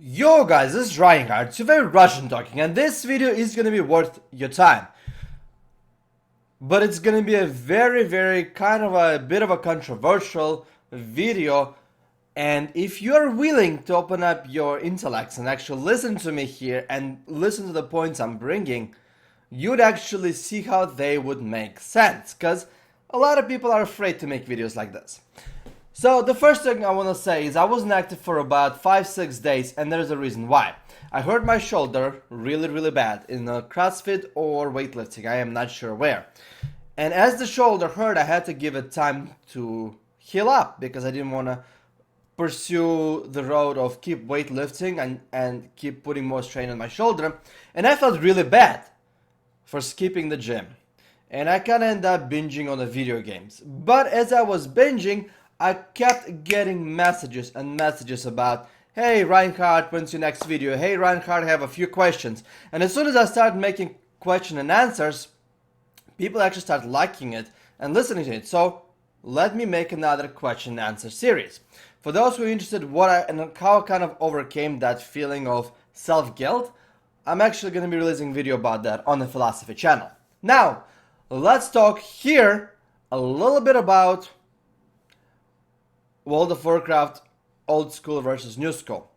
Yo guys, this is Reinhardt, it's your favorite Russian talking, and this video is gonna be worth your time. But it's gonna be a very kind of a bit of a controversial video, and if you're willing to open up your intellects and actually listen to me here and listen to the points I'm bringing, you'd actually see how they would make sense, because a lot of people are afraid to make videos like this. So the first thing I want to say is I wasn't active for about 5-6 days, and there's a reason why. I hurt my shoulder really bad in a CrossFit or weightlifting, I am not sure where. And as the shoulder hurt, I had to give it time to heal up because I didn't want to pursue the road of keep weightlifting and keep putting more strain on my shoulder. And I felt really bad for skipping the gym. And I kind of ended up binging on the video games. But as I was binging, I kept getting messages and messages about, hey Reinhardt, when's your next video? Hey Reinhardt, I have a few questions. And as soon as I started making question and answers, people actually started liking it and listening to it. So let me make another question and answer series. For those who are interested and how I kind of overcame that feeling of self-guilt, I'm actually going to be releasing a video about that on the Philosophy channel. Now, let's talk here a little bit about World of Warcraft old school versus new school.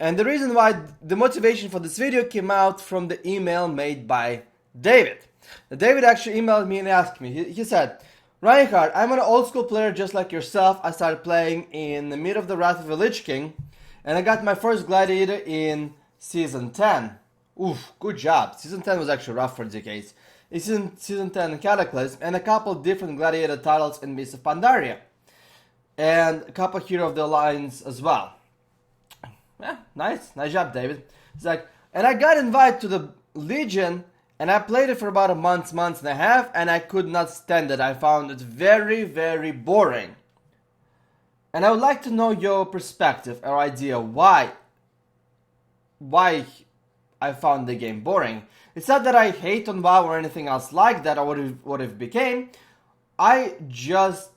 And the reason why the motivation for this video came out from the email made by David. David actually emailed me and asked me, he said, Reinhardt, I'm an old school player just like yourself. I started playing in the mid of the Wrath of the Lich King, and I got my first gladiator in Season 10. Oof, good job. Season 10 was actually rough for DKs. It's Season 10 Cataclysm, and a couple different gladiator titles in Mists of Pandaria. And a couple Hero of the Alliance as well. Yeah, nice job, David. It's like, and I got invited to the Legion, and I played it for about a month and a half, and I could not stand it. I found it very boring. And I would like to know your perspective or idea why I found the game boring. It's not that I hate on WoW or anything else like that, or what it became. I just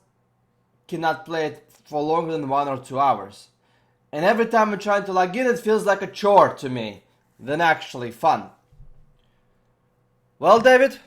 cannot play it for longer than 1 or 2 hours. And every time I'm trying to log in, it feels like a chore to me than actually fun. Well, David,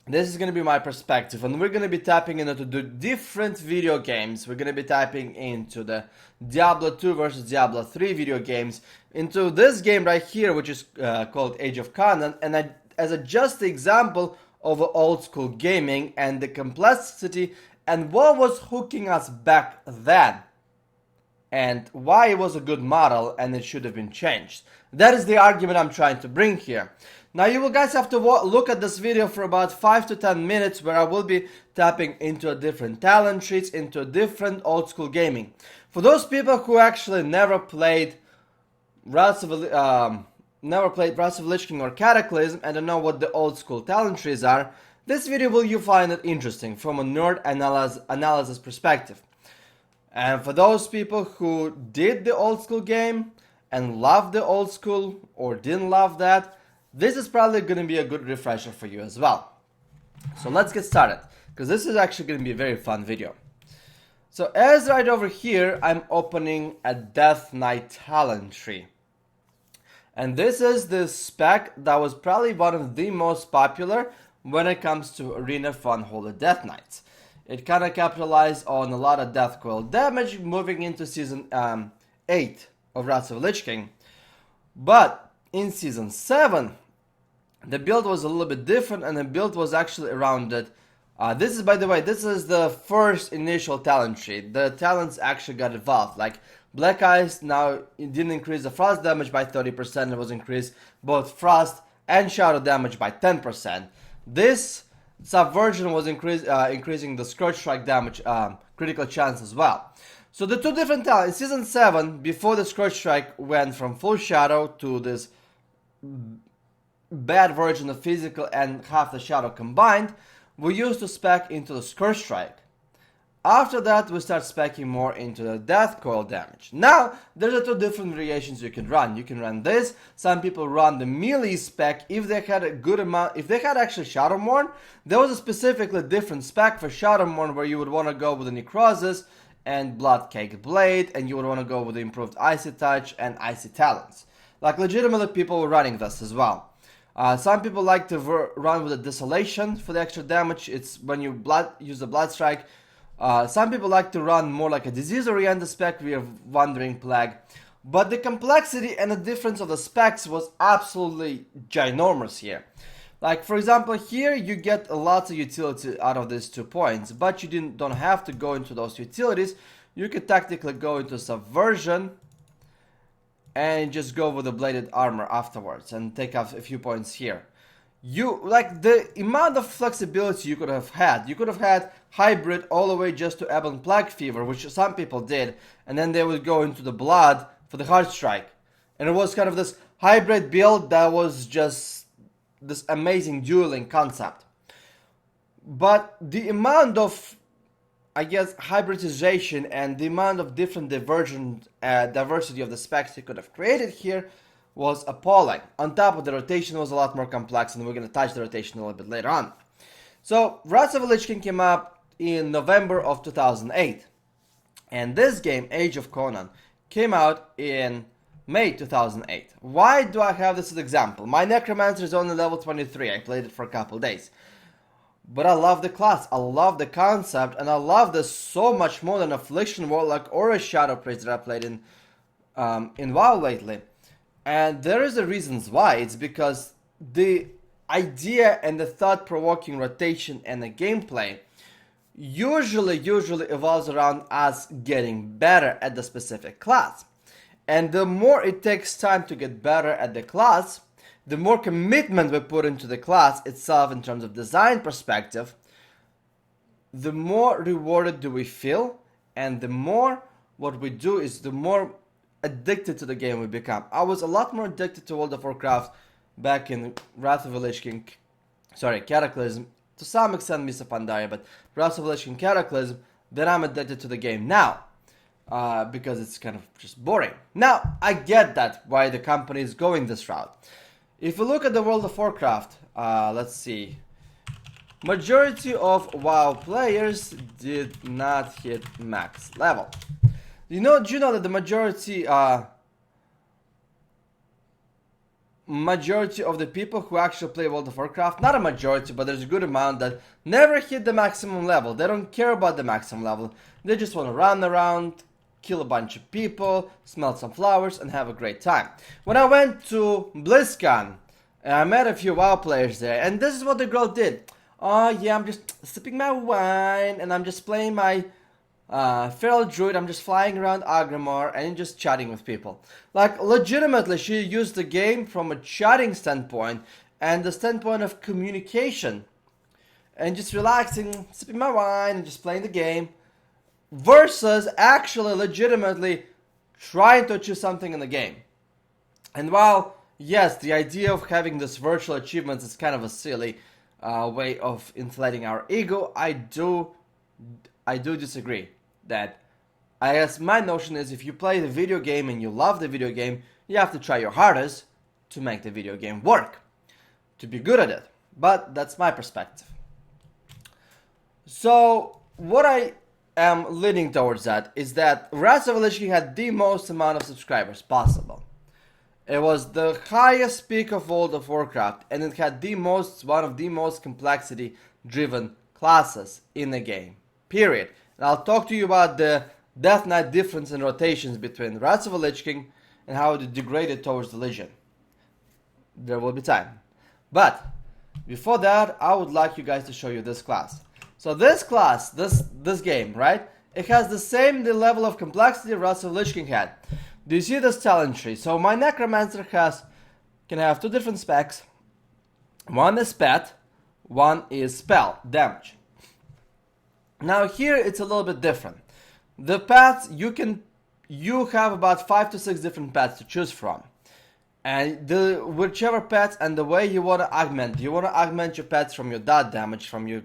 this is going to be my perspective, and we're going to be tapping into the different video games. We're going to be tapping into the Diablo 2 versus Diablo 3 video games, into this game right here, which is called Age of Conan, and as a just example of old school gaming and the complexity and what was hooking us back then, and why it was a good model and it should have been changed. That is the argument I'm trying to bring here. Now you will guys have to look at this video for about 5 to 10 minutes, where I will be tapping into a different talent trees, into a different old school gaming. For those people who actually never played Wrath of the Lich King or Cataclysm and don't know what the old school talent trees are, this video will you find it interesting from a nerd analysis perspective. And for those people who did the old school game and loved the old school or didn't love that, this is probably going to be a good refresher for you as well. So let's get started, because this is actually going to be a very fun video. So as right over here, I'm opening a Death Knight talent tree. And this is the spec that was probably one of the most popular when it comes to Arena of Unholy Death Knights. It kind of capitalized on a lot of death coil damage moving into Season 8 of Wrath of the Lich King. But in Season 7, the build was a little bit different, and the build was actually around it. This is, by the way, this is the first initial talent tree. The talents actually got evolved. Like Black Eyes, now it didn't increase the frost damage by 30%, it was increased both frost and shadow damage by 10%. This subversion was increasing the Scourge Strike damage critical chance as well. So the two different talents, in Season 7, before the Scourge Strike went from full shadow to this bad version of physical and half the shadow combined, we used to spec into the Scourge Strike. After that, we start speccing more into the death coil damage. Now, there's two different variations you can run. You can run this. Some people run the melee spec if they had a good amount. If they had actually Shadowmourne, there was a specifically different spec for Shadowmourne where you would want to go with the Necrosis and Blood Cake Blade, and you would want to go with the improved Icy Touch and Icy Talons. Like, legitimately, people were running this as well. Some people like to run with the Desolation for the extra damage. It's when you use the Blood Strike. Some people like to run more like a disease-oriented spec via Wandering Plague. But the complexity and the difference of the specs was absolutely ginormous here. Like, for example, here you get lots of utility out of these 2 points, but you don't have to go into those utilities. You could tactically go into Subversion and just go with the Bladed Armor afterwards and take off a few points here. Like, the amount of flexibility you could have had Hybrid all the way just to Ebon Plague Fever, which some people did, and then they would go into the Blood for the Hard Strike. And it was kind of this hybrid build that was just this amazing dueling concept. But the amount of, I guess, hybridization and the amount of different diversity of the specs you could have created here was appalling. On top of the rotation was a lot more complex, and we're going to touch the rotation a little bit later on. So, Wrath of the Lich King came up in November of 2008. And this game, Age of Conan, came out in May 2008. Why do I have this as an example? My Necromancer is only level 23. I played it for a couple days. But I love the class, I love the concept, and I love this so much more than Affliction Warlock or a Shadow Priest that I played in WoW lately. And there is a reasons why. It's because the idea and the thought-provoking rotation and the gameplay usually evolves around us getting better at the specific class. And the more it takes time to get better at the class, the more commitment we put into the class itself in terms of design perspective, the more rewarded do we feel, and the more what we do is the more addicted to the game we become. I was a lot more addicted to World of Warcraft back in Wrath of the Lich King, Cataclysm, to some extent Mists of Pandaria, but Wrath of the Lich King Cataclysm, than I'm addicted to the game now. Because it's kind of just boring. Now, I get that, why the company is going this route. If you look at the World of Warcraft, let's see. Majority of WoW players did not hit max level. Do you know that the majority of the people who actually play World of Warcraft, not a majority, but there's a good amount that never hit the maximum level. They don't care about the maximum level. They just want to run around, kill a bunch of people, smell some flowers, and have a great time. When I went to BlizzCon, I met a few WoW players there, and this is what the girl did. Oh yeah, I'm just sipping my wine, and I'm just playing my Feral Druid. I'm just flying around Agrimar and just chatting with people. Like, legitimately, she used the game from a chatting standpoint and the standpoint of communication. And just relaxing, sipping my wine, and just playing the game. Versus actually legitimately trying to achieve something in the game. And while, yes, the idea of having this virtual achievements is kind of a silly way of inflating our ego, I do disagree. That, I guess my notion is, if you play the video game and you love the video game, you have to try your hardest to make the video game work, to be good at it. But that's my perspective. So what I am leaning towards that is that Wrath of the Lich King had the most amount of subscribers possible. It was the highest peak of World of Warcraft, and it had one of the most complexity driven classes in the game. Period. And I'll talk to you about the Death Knight difference in rotations between Wrath of the Lich King and how it degraded towards the Legion. There will be time. But before that, I would like you guys to show you this class. So this class, this game, right? It has the same level of complexity Wrath of the Lich King had. Do you see this talent tree? So my Necromancer can have two different specs. One is pet, one is spell, damage. Now here it's a little bit different. The pets, you have about 5 to 6 different pets to choose from. And whichever pets and the way you want to augment. Do you want to augment your pets from your dot damage, from your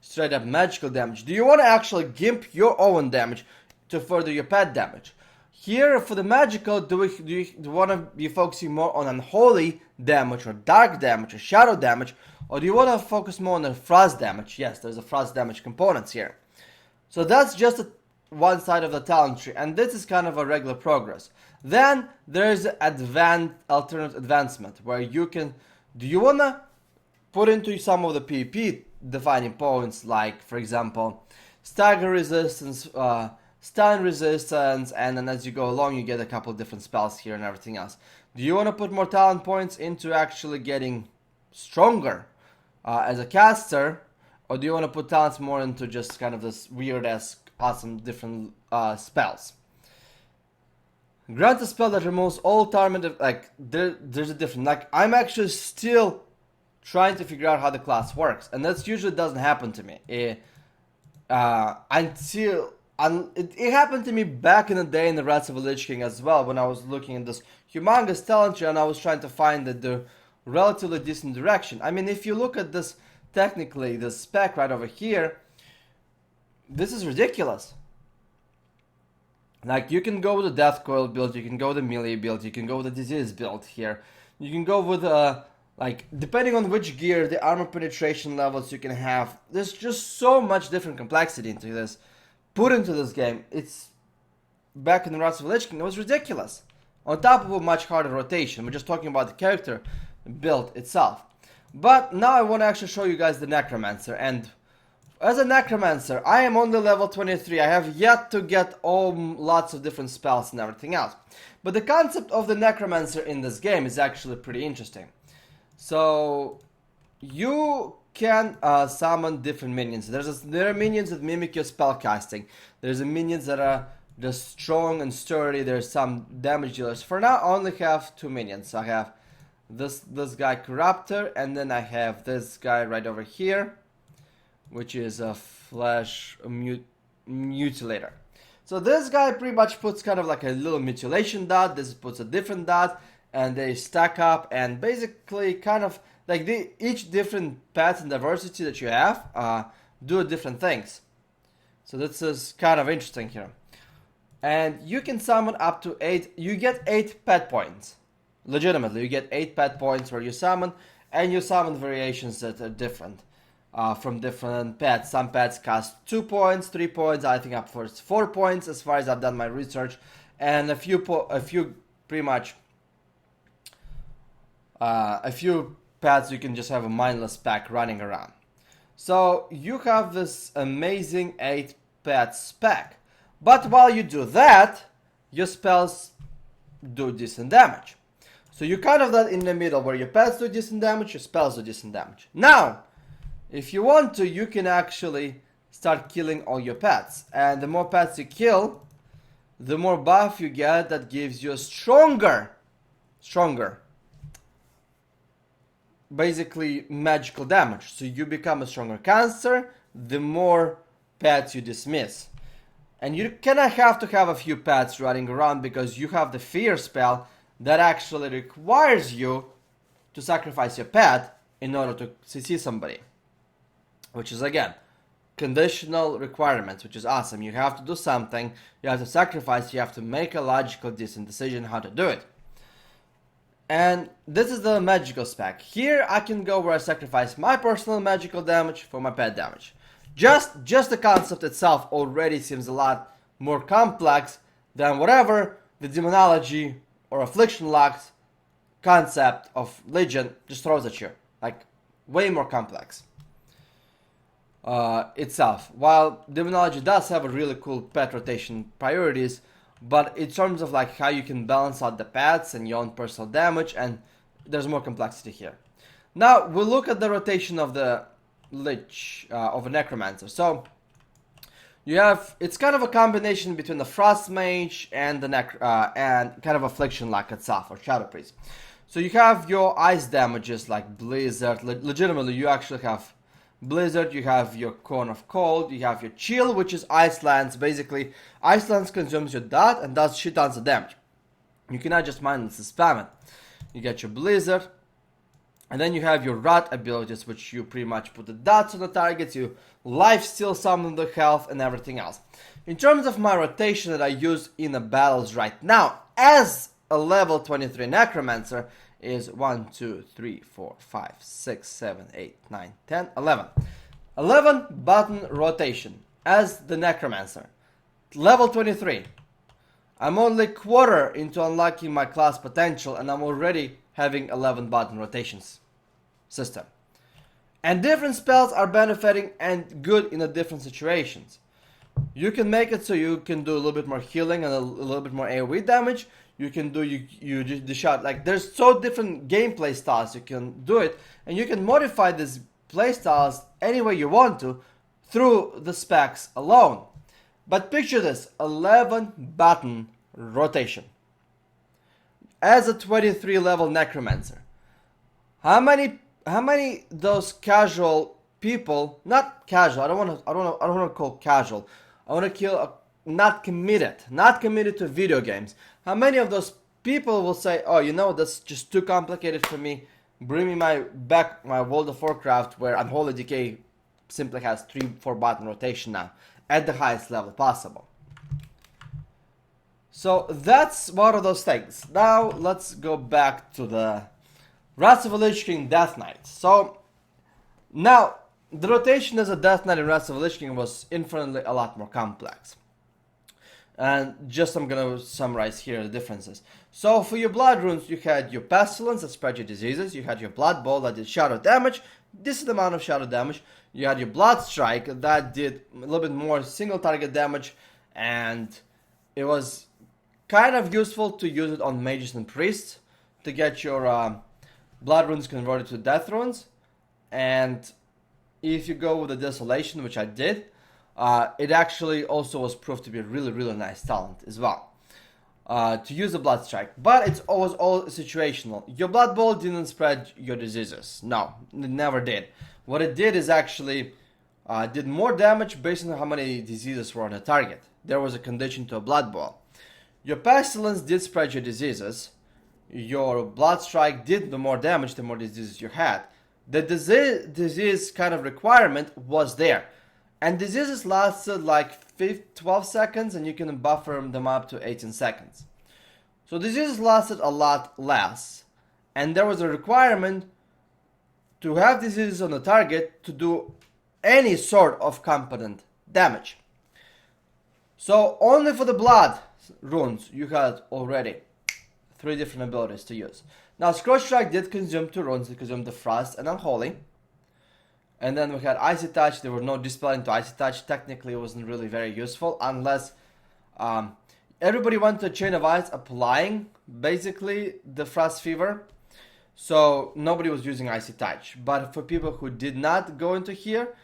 straight up magical damage? Do you want to actually gimp your own damage to further your pet damage? Here for the magical, do you want to be focusing more on unholy damage or dark damage or shadow damage? Or do you want to focus more on the frost damage? Yes, there's a frost damage components here. So that's just a one side of the talent tree, and this is kind of a regular progress. Then there's alternate advancement, where you can, do you wanna put into some of the PvP defining points, like for example, stagger resistance, stun resistance, and then as you go along you get a couple of different spells here and everything else. Do you want to put more talent points into actually getting stronger as a caster, or do you want to put talents more into just kind of this weird-ass, awesome different spells? Grant a spell that removes all target, like, there's a different, like, I'm actually still trying to figure out how the class works, and that usually doesn't happen to me. It happened to me back in the day in the Wrath of the Lich King as well, when I was looking at this humongous talent tree and I was trying to find the relatively decent direction. I mean, if you look at this, technically, this spec right over here, this is ridiculous. Like, you can go with the Death Coil build, you can go with the melee build, you can go with the disease build here. You can go with, like, depending on which gear, the armor penetration levels you can have. There's just so much different complexity into this. Put into this game. It's, back in the Wrath of the Lich King, it was ridiculous. On top of a much harder rotation. We're just talking about the character build itself. But now I want to actually show you guys the Necromancer, and as a Necromancer, I am only level 23. I have yet to get lots of different spells and everything else. But the concept of the Necromancer in this game is actually pretty interesting. So, you can summon different minions. There are minions that mimic your spell casting. There's minions that are just strong and sturdy. There's some damage dealers. For now, I only have 2 minions. I have this guy Corruptor, and then I have this guy right over here, which is a flesh mutilator. So this guy pretty much puts kind of like a little mutilation dot. This puts a different dot, and they stack up, and basically kind of like each different path and diversity that you have do different things. So this is kind of interesting here. And you can summon up to 8. You get 8 pet points. Legitimately, you get 8 pet points where you summon, and you summon variations that are different from different pets. Some pets cost 2 points, 3 points, I think up to 4 points as far as I've done my research, and a few pretty much a few pets you can just have a mindless pack running around. So you have this amazing 8 pet spec, but while you do that, your spells do decent damage. So you kind of that in the middle where your pets do decent damage, your spells do decent damage. Now, if you want to, you can actually start killing all your pets. And the more pets you kill, the more buff you get that gives you a stronger, basically magical damage. So you become a stronger caster, the more pets you dismiss. And you cannot have to have a few pets running around, because you have the fear spell that actually requires you to sacrifice your pet in order to CC somebody. Which is, again, conditional requirements, which is awesome. You have to do something, you have to sacrifice, you have to make a logical, decent decision how to do it. And this is the magical spec. Here I can go where I sacrifice my personal magical damage for my pet damage. Just the concept itself already seems a lot more complex than whatever the demonology or affliction locked concept of Legion just throws at you. Like, way more complex itself. While demonology does have a really cool pet rotation priorities, but in terms of like how you can balance out the pets and your own personal damage, and there's more complexity here. Now we'll look at the rotation of the Lich, of a Necromancer. So you have, it's kind of a combination between the Frost Mage and the and kind of Affliction Lock itself, or Shadow Priest. So you have your ice damages like Blizzard. Legitimately, you actually have Blizzard, you have your Cone of Cold, you have your Chill, which is Ice Lance. Basically, Ice Lance consumes your dot and does shit tons of damage. You cannot just mindlessly spam it. You get your Blizzard, and then you have your Rot abilities, which you pretty much put the dots on the targets, you lifesteal some of the health and everything else. In terms of my rotation that I use in the battles right now, as a level 23 Necromancer, is 1, 2, 3, 4, 5, 6, 7, 8, 9, 10, 11. 11 button rotation as the Necromancer. Level 23. I'm only quarter into unlocking my class potential and I'm already having 11 button rotations system. And different spells are benefiting and good in the different situations. You can make it so you can do a little bit more healing and a little bit more AoE damage. You can do you just dish out, like there's so different gameplay styles you can do it, and you can modify these play styles any way you want to through the specs alone. But picture this, 11 button rotation as a 23 level Necromancer. How many those casual people, not casual, I don't want to call casual, I want to kill not committed to video games. How many of those people will say, oh, you know, that's just too complicated for me, bring me my World of Warcraft where Unholy Decay simply has 3-4 button rotation now at the highest level possible. So that's one of those things. Now let's go back to the Wrath of the Lich King Death Knight. So now the rotation as a Death Knight in Wrath of the Lich King was infinitely a lot more complex. And just I'm gonna summarize here the differences. So for your blood runes, you had your Pestilence that spread your diseases, you had your Blood Bowl that did shadow damage, decent amount of shadow damage, you had your Blood Strike that did a little bit more single target damage, and it was kind of useful to use it on mages and priests to get your blood runes converted to death runes. And if you go with the Desolation, which I did, it actually also was proved to be a really nice talent as well, to use the Blood Strike. But it was all situational. Your Blood Bowl didn't spread your diseases. No, it never did. What it did is actually did more damage based on how many diseases were on the target. There was a condition to a Blood Bowl. Your Pestilence did spread your diseases. Your Blood Strike did the more damage the more diseases you had. The disease kind of requirement was there. And diseases lasted like 12 seconds and you can buffer them up to 18 seconds. So diseases lasted a lot less. And there was a requirement to have diseases on the target to do any sort of competent damage. So only for the blood runes you had already 3 different abilities to use. Now Scorch Strike did consume 2 runes, it consumed the Frost and Unholy. And then we had Icy Touch. There were no dispel into Icy Touch. Technically it wasn't really very useful unless everybody went to Chain of Ice applying basically the Frost Fever. So nobody was using Icy Touch. But for people who did not go into here,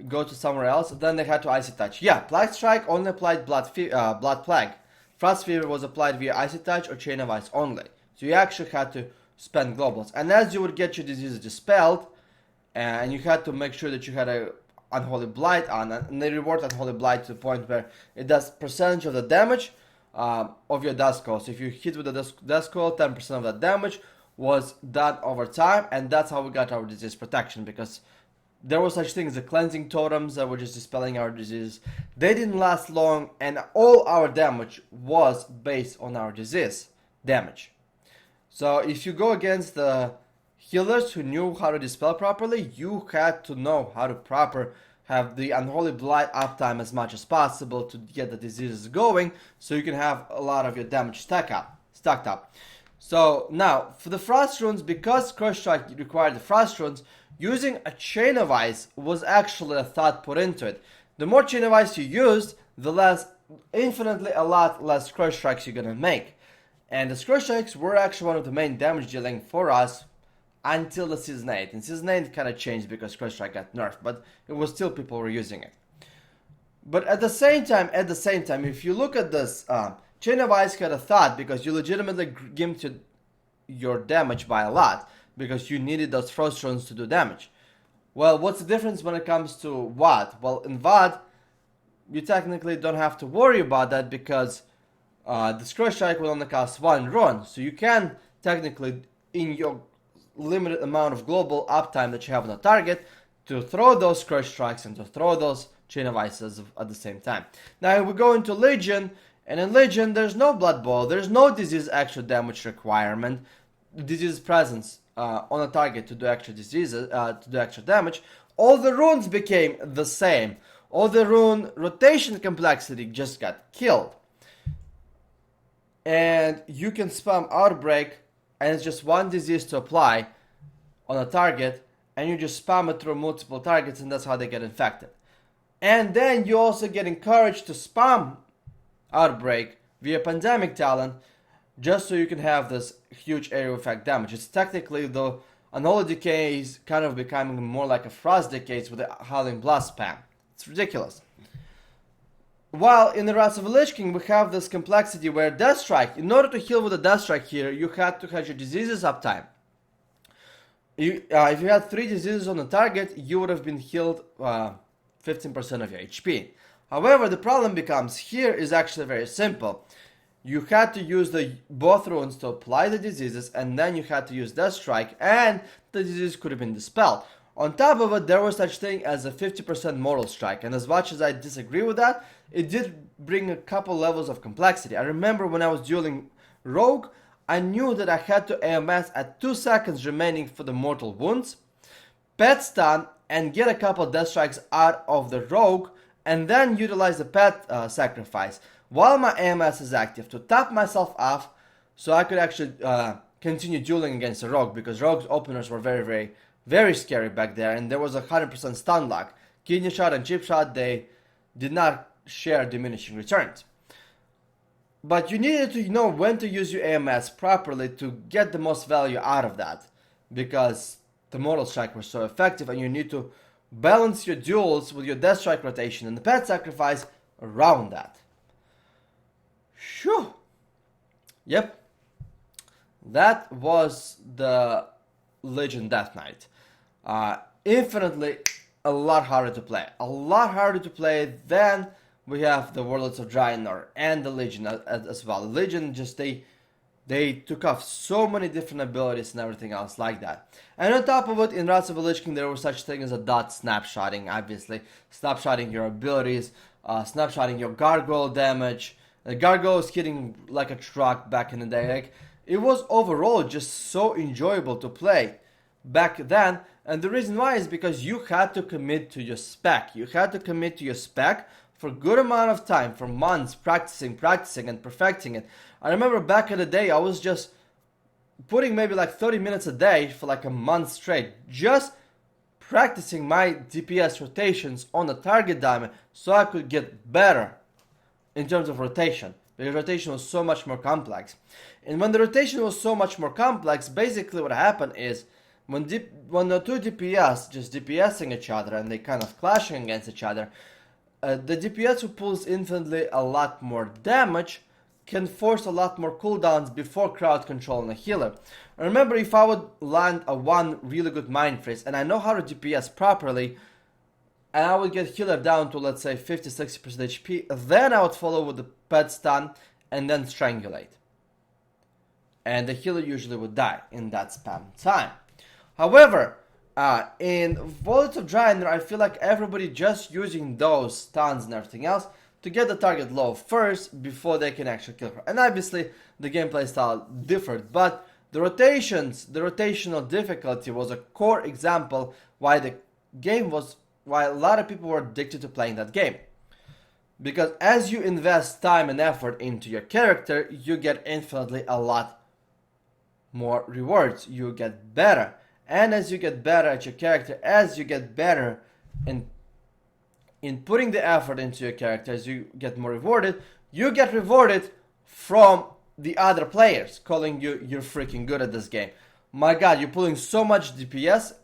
go to somewhere else, then they had to Icy Touch. Yeah, Plague Strike only applied Blood Plague. Frost Fever was applied via Icy Touch or Chain of Ice only. So you actually had to spend globals. And as you would get your diseases dispelled, and you had to make sure that you had a Unholy Blight on, and they reward Unholy Blight to the point where it does percentage of the damage of your Dust Coil. So if you hit with the Dust Coil, 10% of that damage was done over time, and that's how we got our disease protection, because there were such things as the cleansing totems that were just dispelling our disease. They didn't last long, and all our damage was based on our disease damage. So if you go against the healers who knew how to dispel properly, you had to know how to have the Unholy Blight uptime as much as possible to get the diseases going, so you can have a lot of your damage stacked up. So now, for the Frost runes, because Crush Strike required the Frost runes, using a Chain of Ice was actually a thought put into it. The more Chain of Ice you used, the infinitely a lot less Crush Strikes you're gonna make. And the Crush Strikes were actually one of the main damage dealing for us until the Season 8. And Season 8 kind of changed because Crush Strike got nerfed, but it was still people were using it. But at the same time, if you look at this, Chain of Ice had a thought because you legitimately gimped your damage by a lot because you needed those Frost runes to do damage. Well, what's the difference when it comes to VOD? Well, in VOD, you technically don't have to worry about that because the Crush Strike will only cost 1 rune. So you can technically, in your limited amount of global uptime that you have on the target, to throw those Crush Strikes and to throw those Chain of Ices at the same time. Now we go into Legion, and in Legion there's no Blood Bowl, there's no disease extra damage requirement, disease presence on a target to do extra diseases, to do extra damage. All the runes became the same. All the rune rotation complexity just got killed. And you can spam Outbreak, and it's just one disease to apply on a target, and you just spam it through multiple targets, and that's how they get infected. And then you also get encouraged to spam Outbreak via Pandemic Talent, just so you can have this huge area effect damage. It's technically, though, Unholy Decay is kind of becoming more like a Frost Decays with a Howling Blast spam. It's ridiculous. While in the Wrath of the Lich King, we have this complexity where Death Strike, in order to heal with a Death Strike here, you had to have your diseases uptime. If you had 3 diseases on the target, you would have been healed 15% of your HP. However, the problem becomes here is actually very simple. You had to use both runes to apply the diseases, and then you had to use Death Strike, and the disease could have been dispelled. On top of it, there was such thing as a 50% Mortal Strike, and as much as I disagree with that, it did bring a couple levels of complexity. I remember when I was dueling Rogue, I knew that I had to AMS at 2 seconds remaining for the mortal wounds, pet stun, and get a couple Death Strikes out of the Rogue, and then utilize the pet sacrifice while my AMS is active to top myself off, so I could actually continue dueling against the Rogue, because Rogue's openers were very, very, very scary back there, and there was a 100% stun lock. Kidney Shot and Chip Shot, they did not share diminishing returns. But you needed to know when to use your AMS properly to get the most value out of that, because the Mortal Strike was so effective, and you need to balance your duels with your Death Strike rotation and the pet sacrifice around that. Phew. Yep. That was the Legion Death Knight. Infinitely a lot harder to play. A lot harder to play than we have the Warlords of Draenor and the Legion as well. The Legion just, they took off so many different abilities and everything else like that. And on top of it, in Wrath of the Lich King, there was such thing as a dot snapshotting, obviously. Snapshotting your abilities, snapshotting your gargoyle damage. The gargoyle was hitting like a truck back in the day. Like, it was overall just so enjoyable to play back then. And the reason why is because you had to commit to your spec. You had to commit to your spec for a good amount of time, for months, practicing and perfecting it. I remember back in the day, I was just putting maybe like 30 minutes a day for like a month straight, just practicing my DPS rotations on the target diamond so I could get better in terms of rotation. Because rotation was so much more complex. And when the rotation was so much more complex, basically what happened is when the two DPS just DPSing each other and they kind of clashing against each other, the DPS who pulls infinitely a lot more damage can force a lot more cooldowns before crowd controlling a healer. Remember, if I would land a one really good Mind Freeze and I know how to DPS properly, and I would get healer down to, let's say, 50-60% HP, then I would follow with the pet stun and then strangulate. And the healer usually would die in that spam time. However, in Warlords of Draenor, I feel like everybody just using those stuns and everything else to get the target low first before they can actually kill her. And obviously, the gameplay style differed, but the rotational difficulty was a core example why a lot of people were addicted to playing that game. Because as you invest time and effort into your character, you get infinitely a lot more rewards. You get better. And as you get better at your character, as you get better in putting the effort into your character, as you get more rewarded, you get rewarded from the other players, calling you, you're freaking good at this game. My god, you're pulling so much DPS,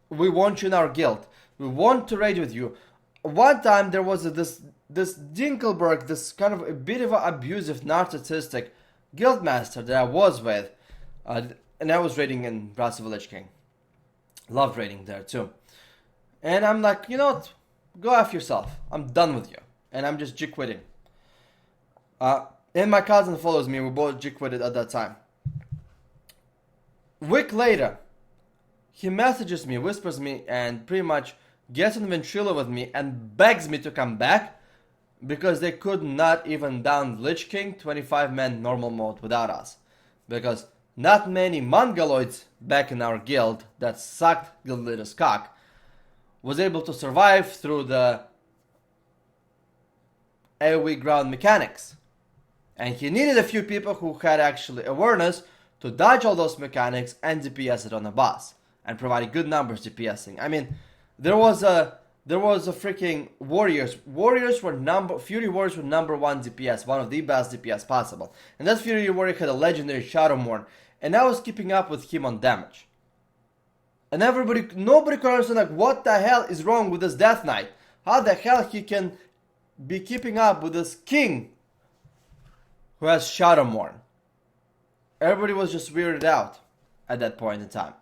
we want you in our guild. We want to raid with you. One time there was this Dinkelberg, this kind of a bit of an abusive, narcissistic guildmaster that I was with. And I was raiding in Wrath of the Lich King. Loved raiding there too. And I'm like, you know what? Go F yourself. I'm done with you. And I'm just G-quitting. And my cousin follows me. We both G-quitted at that time. Week later, he messages me, whispers me, and pretty much gets on Ventrilo with me and begs me to come back because they could not even down Lich King 25-man normal mode without us. Because not many Mongoloids back in our guild that sucked guild leader's cock was able to survive through the AoE ground mechanics. And he needed a few people who had actually awareness to dodge all those mechanics and DPS it on the boss. And provide good numbers DPSing. I mean, there was a freaking Warriors. Fury Warriors were number 1 DPS, one of the best DPS possible. And that Fury Warrior had a legendary Shadowmourne. And I was keeping up with him on damage. And nobody could understand, like, what the hell is wrong with this Death Knight? How the hell he can be keeping up with this king who has Shadowmourne? Everybody was just weirded out at that point in time.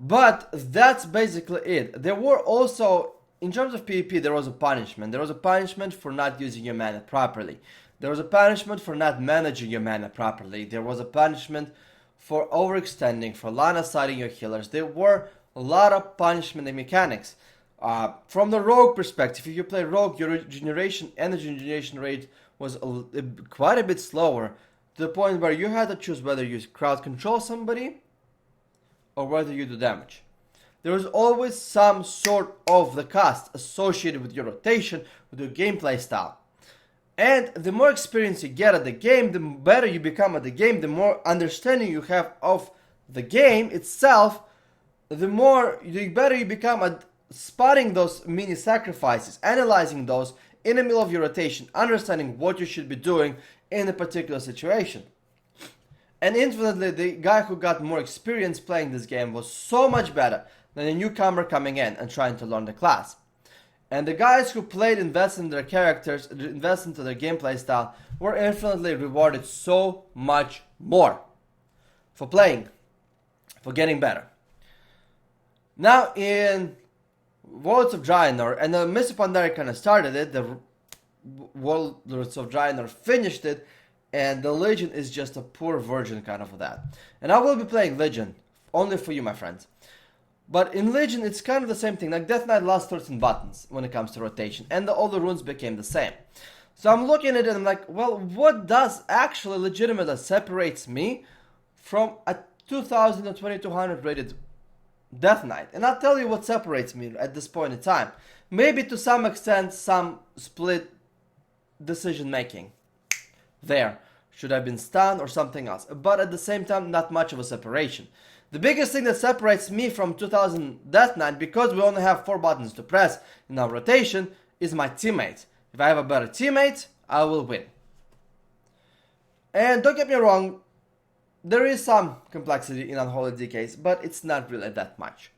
But that's basically it. There were also, in terms of PvP, there was a punishment. There was a punishment for not using your mana properly. There was a punishment for not managing your mana properly. There was a punishment for overextending, for line-of-sighting your healers. There were a lot of punishment and mechanics. From the rogue perspective, if you play rogue, your energy regeneration rate was quite a bit slower, to the point where you had to choose whether you crowd control somebody or whether you do damage. There was always some sort of the cost associated with your rotation, with your gameplay style. And the more experience you get at the game, the better you become at the game, the more understanding you have of the game itself, the better you become at spotting those mini sacrifices, analyzing those in the middle of your rotation, understanding what you should be doing in a particular situation. And infinitely, the guy who got more experience playing this game was so much better than a newcomer coming in and trying to learn the class. And the guys who played, invested in their characters, invested into their gameplay style, were infinitely rewarded so much more for playing, for getting better. Now in Worlds of Draenor, and Mr. Pandari kind of started it, the Worlds of Draenor finished it, and the Legion is just a poor version kind of that. And I will be playing Legion, only for you, my friends. But in Legion, it's kind of the same thing. Like Death Knight lost 13 buttons when it comes to rotation, and all the runes became the same. So I'm looking at it and I'm like, well, what does actually legitimately separates me from a 2000 or 2200 rated Death Knight? And I'll tell you what separates me at this point in time. Maybe to some extent, some split decision making. There. Should have been stunned or something else. But at the same time, not much of a separation. The biggest thing that separates me from 2000 Death Knight, because we only have 4 buttons to press in our rotation, is my teammate. If I have a better teammate, I will win. And don't get me wrong, there is some complexity in Unholy Decays, but it's not really that much.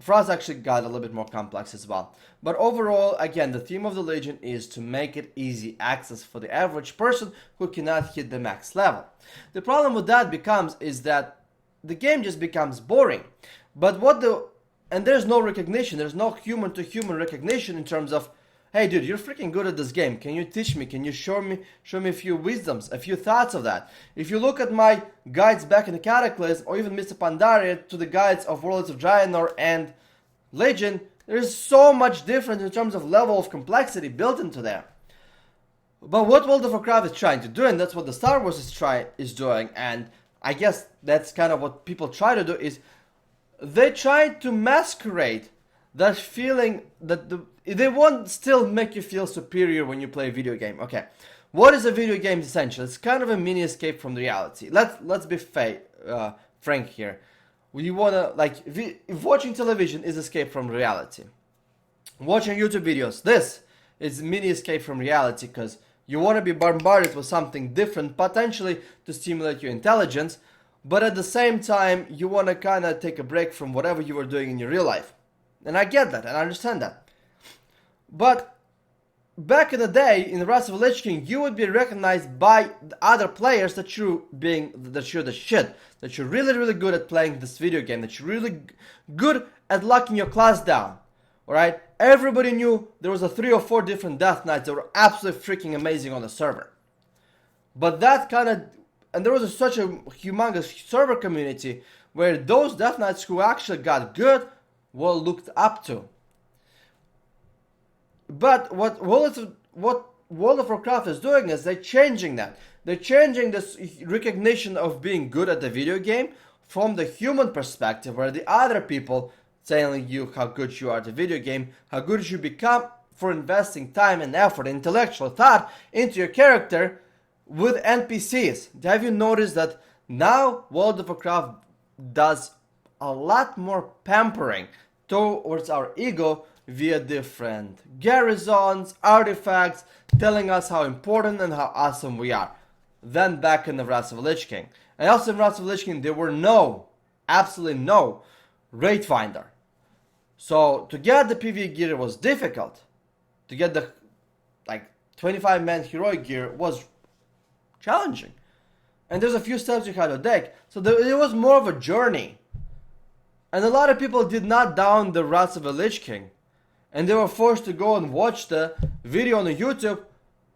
Frost actually got a little bit more complex as well. But overall, again, the theme of the Legion is to make it easy access for the average person who cannot hit the max level. The problem with that is that the game just becomes boring. And there's no recognition, there's no human to human recognition in terms of, hey dude, you're freaking good at this game, can you teach me, can you show me a few wisdoms, a few thoughts of that. If you look at my guides back in the Cataclysm, or even Mr. Pandaria to the guides of Worlds of Draenor and Legion, there's so much difference in terms of level of complexity built into there. But what World of Warcraft is trying to do, and that's what the Star Wars is doing, and I guess that's kind of what people try to do, is they try to masquerade that feeling that they won't still make you feel superior when you play a video game. Okay, what is a video game essentially? It's kind of a mini escape from reality. Let's be frank here. You wanna, like, if watching television is escape from reality, watching YouTube videos, this is mini escape from reality, because you want to be bombarded with something different, potentially to stimulate your intelligence, but at the same time, you want to kind of take a break from whatever you were doing in your real life. And I get that, and I understand that. But back in the day, in the Wrath of the Lich King, you would be recognized by the other players that you're the shit, that you're really, really good at playing this video game, that you're really good at locking your class down. Alright? Everybody knew there was 3 or 4 different Death Knights that were absolutely freaking amazing on the server. But and there was such a humongous server community where those Death Knights who actually got good were looked up to. But what World of Warcraft is doing is they're changing that. They're changing this recognition of being good at the video game from the human perspective, where the other people telling you how good you are at the video game, how good you become for investing time and effort, intellectual thought into your character with NPCs. Have you noticed that now World of Warcraft does a lot more pampering towards our ego via different garrisons, artifacts, telling us how important and how awesome we are than back in the Wrath of the Lich King. And also in Wrath of the Lich King, there were absolutely no Raid Finder. So to get the PvE gear was difficult. To get the 25-man heroic gear was challenging. And there's a few steps you had to take. So it was more of a journey. And a lot of people did not down the Wrath of the Lich King. And they were forced to go and watch the video on the YouTube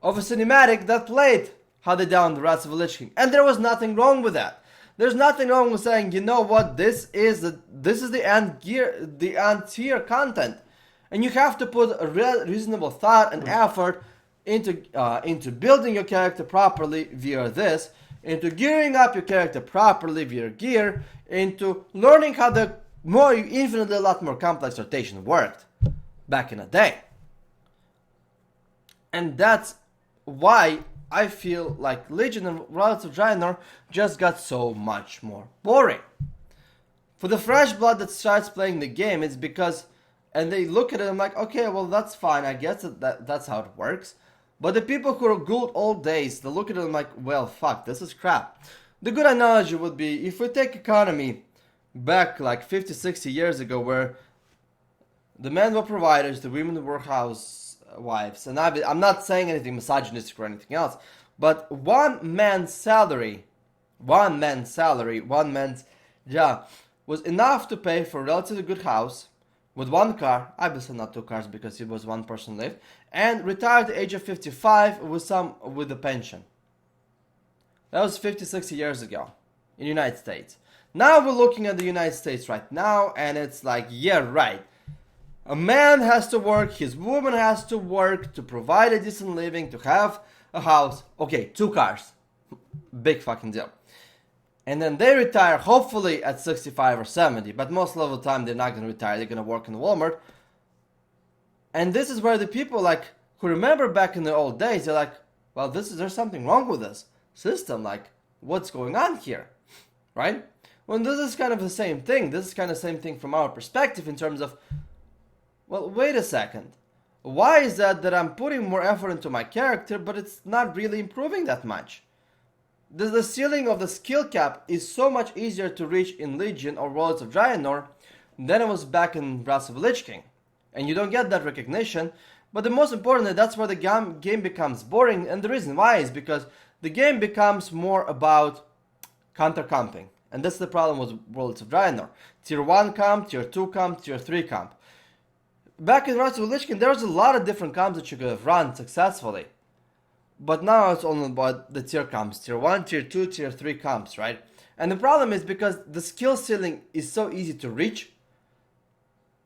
of a cinematic that played how they downed the Wrath of the Lich King. And there was nothing wrong with that. There's nothing wrong with saying, you know what, this is the end gear, the end tier content. And you have to put a reasonable thought and effort into building your character properly via this, into gearing up your character properly via gear, into learning how the infinitely a lot more complex rotation worked back in the day. And that's why I feel like Legion and Royals of Draenor just got so much more boring. For the fresh blood that starts playing the game, it's because, and they look at it and like, okay, well that's fine, I guess that's how it works. But the people who are good old days, they look at it and like, well fuck, this is crap. The good analogy would be, if we take economy back like 50, 60 years ago, where the men were providers, the women were housewives, and I'm not saying anything misogynistic or anything else, but one man's job was enough to pay for a relatively good house, with one car, obviously not two cars because it was one person lived, and retire at the age of 55 with a pension. That was 50, 60 years ago in the United States. Now we're looking at the United States right now, and it's like, yeah, right. A man has to work, his woman has to work to provide a decent living, to have a house. Okay, 2 cars. Big fucking deal. And then they retire, hopefully at 65 or 70, but most of the time they're not going to retire, they're going to work in Walmart. And this is where the people who remember back in the old days, they're like, well, there's something wrong with this system, what's going on here, right? Well, this is kind of the same thing. This is kind of the same thing from our perspective in terms of, well, wait a second. Why is that I'm putting more effort into my character, but it's not really improving that much? The ceiling of the skill cap is so much easier to reach in Legion or Worlds of Draenor than it was back in Wrath of the Lich King. And you don't get that recognition, but the most importantly, that's where the game becomes boring, and the reason why is because the game becomes more about counter-comping. And that's the problem with Worlds of Draenor. Tier 1 comp, Tier 2 comp, Tier 3 comp. Back in Wrath of the Lich King, there was a lot of different comps that you could have run successfully. But now it's only about the tier comps. Tier 1, Tier 2, Tier 3 comps, right? And the problem is because the skill ceiling is so easy to reach.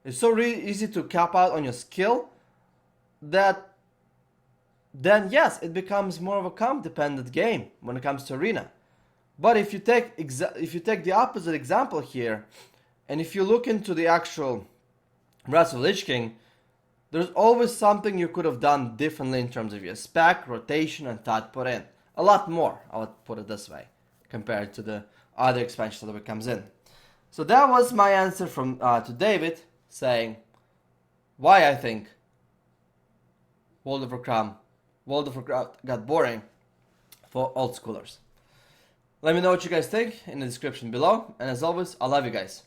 It's so easy to cap out on your skill that then yes, it becomes more of a comp dependent game when it comes to arena. But if you take the opposite example here, and if you look into the actual Wrath of the Lich King, there's always something you could have done differently in terms of your spec, rotation, and thought put in. A lot more, I would put it this way, compared to the other expansions that comes in. So that was my answer from to David, saying why I think World of Warcraft got boring for old schoolers. Let me know what you guys think in the description below, and as always, I love you guys.